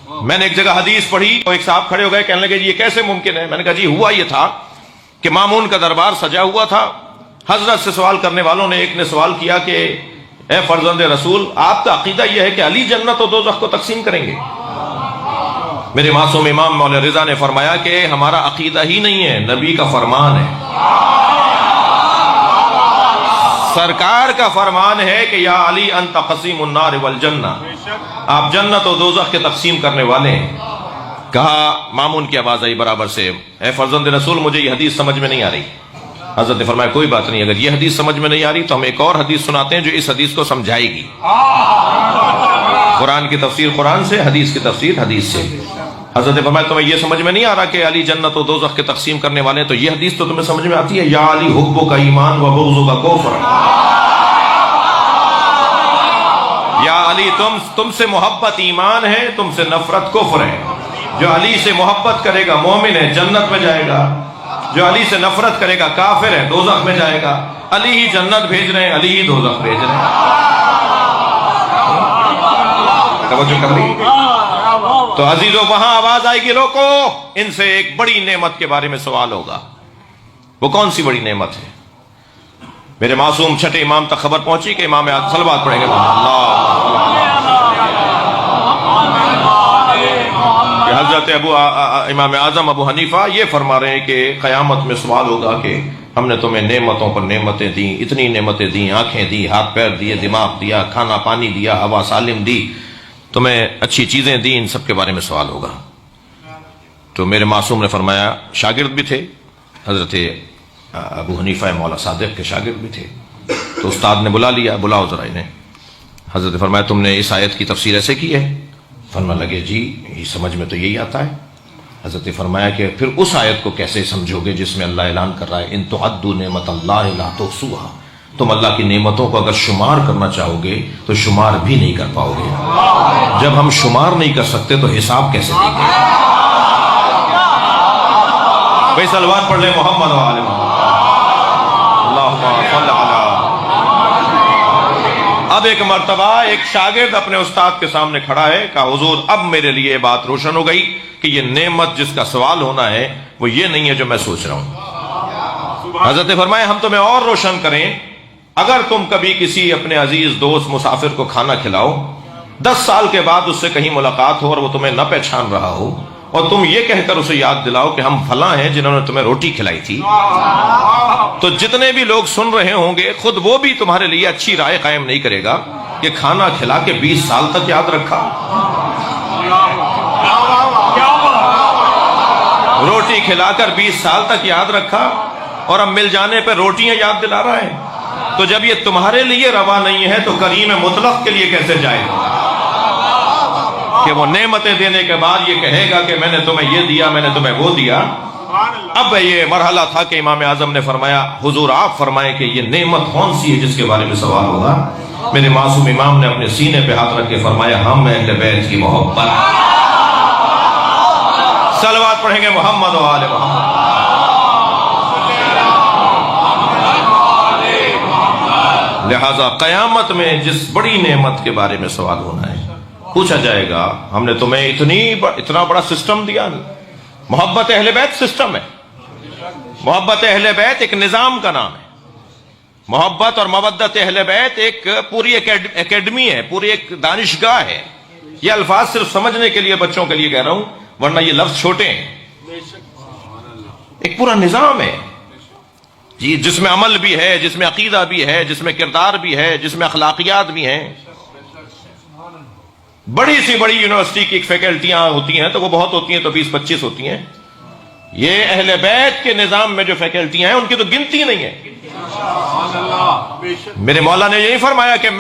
میں نے ایک جگہ حدیث پڑھی تو ایک صاحب کھڑے ہو گئے، کہنے لگے جی یہ کیسے ممکن ہے؟ میں نے کہا جی ہوا یہ تھا کہ مامون کا دربار سجا ہوا تھا، حضرت سے سوال کرنے والوں نے ایک نے سوال کیا کہ اے فرزند رسول، آپ کا عقیدہ یہ ہے کہ علی جنت و دوزخ کو تقسیم کریں گے؟ میرے معصوم امام مولا رضا نے فرمایا کہ ہمارا عقیدہ ہی نہیں ہے، نبی کا فرمان ہے، سرکار کا فرمان ہے کہ یا علی انت قسیم النار والجنہ، آپ جنت و دوزخ کے تقسیم کرنے والے ہیں۔ کہا، مامون کی آواز آئی برابر سے، اے فرزند رسول مجھے یہ حدیث سمجھ میں نہیں آ رہی۔ حضرت نے فرمایا کوئی بات نہیں، اگر یہ حدیث سمجھ میں نہیں آ رہی تو ہم ایک اور حدیث سناتے ہیں جو اس حدیث کو سمجھائے گی۔ قرآن کی تفسیر قرآن سے، حدیث کی تفسیر حدیث سے۔ حضرت نے فرمایا تمہیں یہ سمجھ میں نہیں آ رہا کہ علی جنت و دوزخ کے تقسیم کرنے والے ہیں، تو یہ حدیث تو تمہیں سمجھ میں آتی ہے، یا علی حب کا ایمان و بغض کا کفر، یا علی تم سے محبت ایمان ہے، تم سے نفرت کفر ہے۔ جو علی سے محبت کرے گا مومن ہے، جنت میں جائے گا، جو علی سے نفرت کرے گا کافر ہے، دوزخ میں جائے گا۔ علی ہی جنت بھیج رہے ہیں، علی ہی دوزخ بھیج رہے ہیں۔ توجہ کر رہی؟ تو عزیزو وہاں آواز آئے گی روکو، ان سے ایک بڑی نعمت کے بارے میں سوال ہوگا۔ وہ کون سی بڑی نعمت ہے؟ میرے معصوم چھٹے امام تک خبر پہنچی کہ امام صلوات پڑھیں گے کہ حضرت امام اعظم ابو حنیفہ یہ فرما رہے ہیں کہ قیامت میں سوال ہوگا کہ ہم نے تمہیں نعمتوں پر نعمتیں دیں، اتنی نعمتیں دیں، آنکھیں دی، ہاتھ پیر دیے، دماغ دیا، کھانا پانی دیا، ہوا سالم دی، تمہیں اچھی چیزیں دیں، ان سب کے بارے میں سوال ہوگا۔ تو میرے معصوم نے فرمایا، شاگرد بھی تھے حضرت ابو حنیفہ مولا صادق کے شاگرد بھی تھے، تو استاد نے بلا لیا، بلاؤ ذرا انہیں۔ حضرت نے فرمایا تم نے اس آیت کی تفسیر ایسے کی ہے؟ فرمانے لگے جی یہ سمجھ میں تو یہی آتا ہے۔ حضرت نے فرمایا کہ پھر اس آیت کو کیسے سمجھو گے جس میں اللہ اعلان کر رہا ہے ان تعدوا نعمت اللہ لا تحصوها، تم اللہ کی نعمتوں کو اگر شمار کرنا چاہو گے تو شمار بھی نہیں کر پاؤ گے۔ جب ہم شمار نہیں کر سکتے تو حساب کیسے دیں گے؟ بھائی صلوات پڑھ لیں محمد و آل محمد، اللہم صل علی۔ اب ایک مرتبہ ایک شاگرد اپنے استاد کے سامنے کھڑا ہے، کہا حضور اب میرے لیے یہ بات روشن ہو گئی کہ یہ نعمت جس کا سوال ہونا ہے وہ یہ نہیں ہے جو میں سوچ رہا ہوں۔ حضرت نے فرمایا ہم تمہیں اور روشن کریں، اگر تم کبھی کسی اپنے عزیز دوست مسافر کو کھانا کھلاؤ، 10 سال کے بعد اس سے کہیں ملاقات ہو اور وہ تمہیں نہ پہچان رہا ہو، اور تم یہ کہہ کر اسے یاد دلاؤ کہ ہم فلاں ہیں جنہوں نے تمہیں روٹی کھلائی تھی، تو جتنے بھی لوگ سن رہے ہوں گے خود وہ بھی تمہارے لیے اچھی رائے قائم نہیں کرے گا کہ کھانا کھلا کے 20 سال تک یاد رکھا، روٹی کھلا کر 20 سال تک یاد رکھا، اور اب مل جانے پہ روٹیاں یاد دلا رہا ہے۔ تو جب یہ تمہارے لیے روا نہیں ہے تو کریم مطلق کے لیے کیسے جائے گا کہ وہ نعمتیں دینے کے بعد یہ کہے گا کہ میں نے تمہیں یہ دیا، میں نے تمہیں وہ دیا۔ اب یہ مرحلہ تھا کہ امام اعظم نے فرمایا حضور آپ فرمائیں کہ یہ نعمت کون سی ہے جس کے بارے میں سوال ہوگا؟ میرے معصوم امام نے اپنے سینے پہ ہاتھ رکھ کے فرمایا ہم اہل بیت کی محبت۔ صلوات پڑھیں گے محمد و آل محمد۔ لہذا قیامت میں جس بڑی نعمت کے بارے میں سوال ہونا ہے، پوچھا جائے گا ہم نے تمہیں اتنا بڑا سسٹم دیا۔ محبت اہل بیت سسٹم ہے، محبت اہل بیت ایک نظام کا نام ہے، محبت اور مودت اہل بیت ایک پوری اکیڈمی ہے، پوری ایک دانشگاہ ہے۔ یہ الفاظ صرف سمجھنے کے لیے بچوں کے لیے کہہ رہا ہوں، ورنہ یہ لفظ چھوٹے ہیں۔ ایک پورا نظام ہے جی، جس میں عمل بھی ہے، جس میں عقیدہ بھی ہے، جس میں کردار بھی ہے، جس میں اخلاقیات بھی ہیں۔ بڑی سی بڑی یونیورسٹی کی فیکلٹیاں ہوتی ہیں تو وہ بہت ہوتی ہیں، تو 20-25 ہوتی ہیں۔ یہ اہل بیت کے نظام میں جو فیکلٹیاں ہیں ان کی تو گنتی نہیں ہے۔ میرے مولا نے یہی فرمایا کہ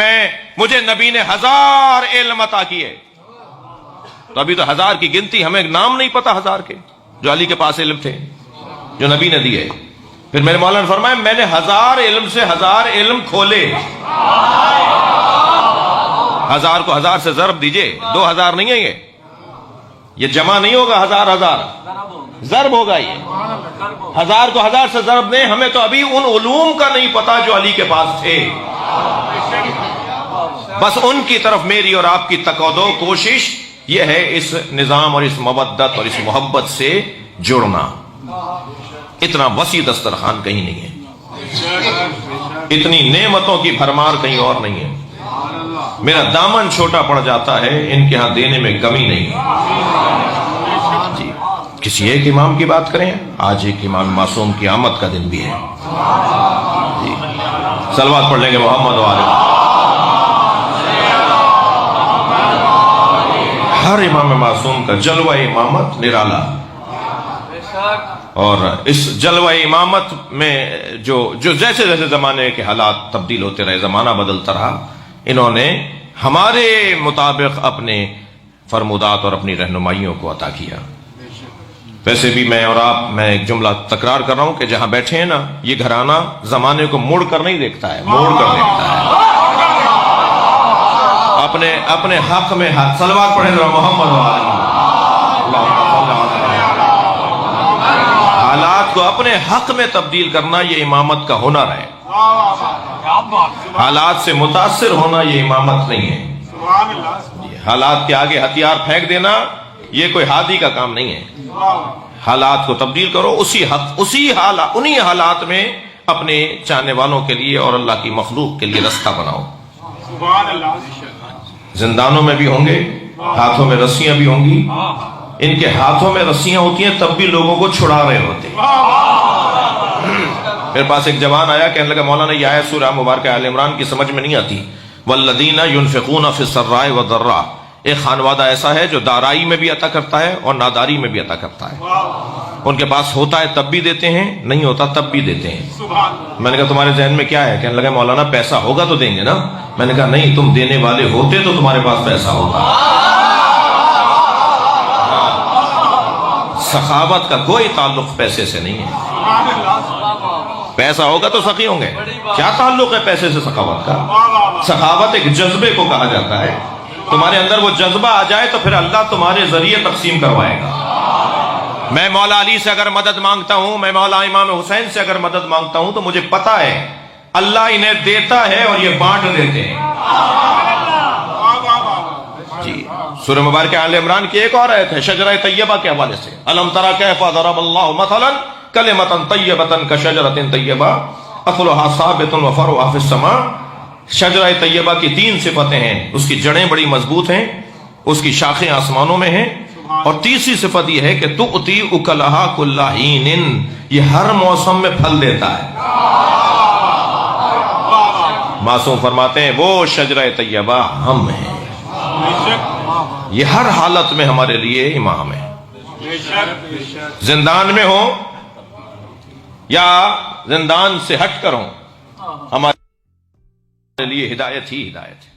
مجھے نبی نے 1000 علم عطا کیے، تو ابھی تو 1000 کی گنتی، ہمیں نام نہیں پتا 1000 کے جو علی کے پاس علم تھے جو نبی نے دیے۔ پھر میرے مولا نے فرمایا میں نے 1000 علم سے 1000 علم کھولے۔ 1000 کو 1000 سے ضرب دیجئے، 2000 نہیں ہے، یہ جمع نہیں ہوگا، 1000 ضرب ہوگا۔ یہ 1000 کو 1000 سے ضرب دیں، ہمیں تو ابھی ان علوم کا نہیں پتا جو علی کے پاس تھے۔ بس ان کی طرف میری اور آپ کی تقاضا کوشش یہ ہے اس نظام اور اس مودت اور اس محبت سے جڑنا. اتنا وسیع دسترخوان کہیں نہیں ہے، اتنی نعمتوں کی بھرمار کہیں اور نہیں ہے. میرا دامن چھوٹا پڑ جاتا ہے، ان کے ہاں دینے میں کمی نہیں ہے. جی کسی ایک امام کی بات کریں، آج ایک امام معصوم کی آمد کا دن بھی ہے. جی صلوات پڑھ لیں گے محمد والے. ہر امام معصوم کا جلوہ امامت نرالا، اور اس جلوہ امامت میں جو جیسے جیسے زمانے کے حالات تبدیل ہوتے رہے، زمانہ بدلتا رہا، انہوں نے ہمارے مطابق اپنے فرمودات اور اپنی رہنمائیوں کو عطا کیا. ویسے بھی میں اور آپ، میں ایک جملہ تکرار کر رہا ہوں کہ جہاں بیٹھے ہیں نا، یہ گھرانہ زمانے کو موڑ کر نہیں دیکھتا ہے، موڑ کر دیکھتا ہے. اپنے حق میں صلوات پڑھیں ذرا محمد والے. حالات کو اپنے حق میں تبدیل کرنا یہ امامت کا ہنر ہے. حالات سے متاثر ہونا یہ امامت نہیں ہے. حالات کے آگے ہتھیار پھینک دینا یہ کوئی ہادی کا کام نہیں ہے. حالات کو تبدیل کرو، انہی حالات میں اپنے چاہنے والوں کے لیے اور اللہ کی مخلوق کے لیے رستہ بناؤ. زندانوں میں بھی ہوں گے، ہاتھوں میں رسیاں بھی ہوں گی. ان کے ہاتھوں میں رسیاں ہوتی ہیں تب بھی لوگوں کو چھڑا رہے ہوتے. میرے پاس ایک جوان آیا، کہنے لگا مولانا یہ آیت سورہ مبارکہ آل عمران کی سمجھ میں نہیں آتی. والذین ينفقون فی السراء والضراء، ایک خانوادہ ایسا ہے جو دارائی میں بھی عطا کرتا ہے اور ناداری میں بھی عطا کرتا ہے. ان کے پاس ہوتا ہے تب بھی دیتے ہیں، نہیں ہوتا تب بھی دیتے ہیں. میں نے کہا تمہارے ذہن میں کیا ہے؟ کہنے لگا مولانا پیسہ ہوگا تو دیں گے نا. میں نے کہا نہیں، تم دینے والے ہوتے تو تمہارے پاس پیسہ ہوتا. سخاوت کا کوئی تعلق پیسے سے نہیں ہے. پیسہ ہوگا تو سخی ہوں گے. کیا تعلق ہے پیسے سے سخاوت کا؟ سخاوت ایک جذبے کو کہا جاتا ہے. تمہارے اندر وہ جذبہ آ جائے تو پھر اللہ تمہارے ذریعے تقسیم کروائے گا. میں مولا علی سے اگر مدد مانگتا ہوں، میں مولا امام حسین سے اگر مدد مانگتا ہوں، تو مجھے پتا ہے اللہ انہیں دیتا ہے اور یہ بانٹ دیتے ہیں. جی سورہ مبارکہ آل عمران کی ایک اور آیت ہے شجرہ طیبہ کے حوالے سے، الم تری کیف ضرب اللہ مثلا کلمۃ طیبۃ کشجرۃ طیبہ اصلھا ثابت وفرعها فی السماء. شجرہ طیبہ کی 3 صفتیں ہیں. اس کی جڑیں بڑی مضبوط ہیں، اس کی شاخیں آسمانوں میں ہیں، اور تیسری صفت یہ ہے کہ تؤتی اکلھا کل حین، یہ ہر موسم میں پھل دیتا ہے. معصوم فرماتے ہیں وہ شجرہ طیبہ ہم ہیں. یہ ہر حالت میں ہمارے لیے امام ہے. زندان میں ہو یا زندان سے ہٹ کر ہو، ہمارے لیے ہدایت ہی ہدایت ہے.